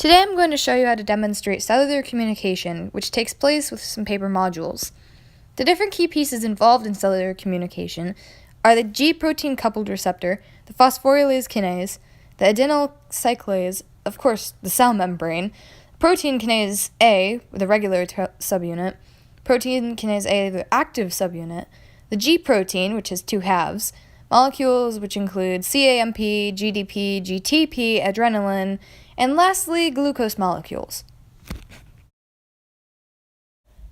Today I'm going to show you how to demonstrate cellular communication, which takes place with some paper modules. The different key pieces involved in cellular communication are the G protein coupled receptor, the phosphorylase kinase, the adenyl cyclase, of course the cell membrane, protein kinase A, the regular subunit, protein kinase A, the active subunit, the G protein, which has two halves, molecules which include CAMP, GDP, GTP, adrenaline, and lastly, glucose molecules.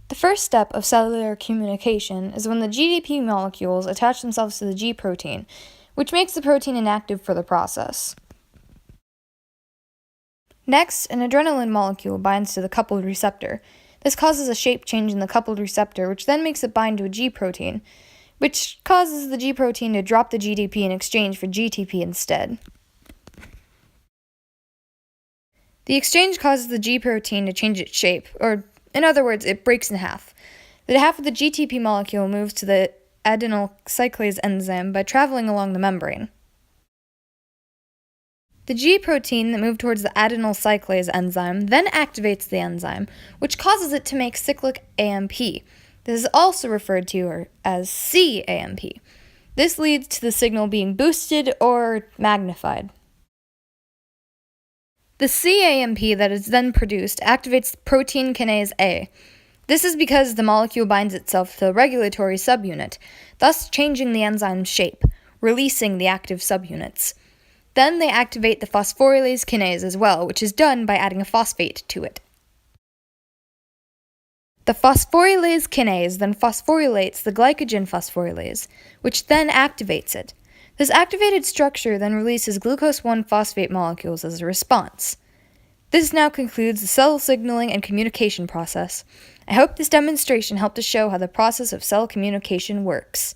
The first step of cellular communication is when the GDP molecules attach themselves to the G protein, which makes the protein inactive for the process. Next, an adrenaline molecule binds to the coupled receptor. This causes a shape change in the coupled receptor, which then makes it bind to a G protein, which causes the G protein to drop the GDP in exchange for GTP instead. The exchange causes the G protein to change its shape, or in other words, it breaks in half. The half of the GTP molecule moves to the adenyl cyclase enzyme by traveling along the membrane. The G protein that moved towards the adenyl cyclase enzyme then activates the enzyme, which causes it to make cyclic AMP. This is also referred to as CAMP. This leads to the signal being boosted or magnified. The CAMP that is then produced activates protein kinase A. This is because the molecule binds itself to the regulatory subunit, thus changing the enzyme's shape, releasing the active subunits. Then they activate the phosphorylase kinase as well, which is done by adding a phosphate to it. The phosphorylase kinase then phosphorylates the glycogen phosphorylase, which then activates it. This activated structure then releases glucose 1-phosphate molecules as a response. This now concludes the cell signaling and communication process. I hope this demonstration helped to show how the process of cell communication works.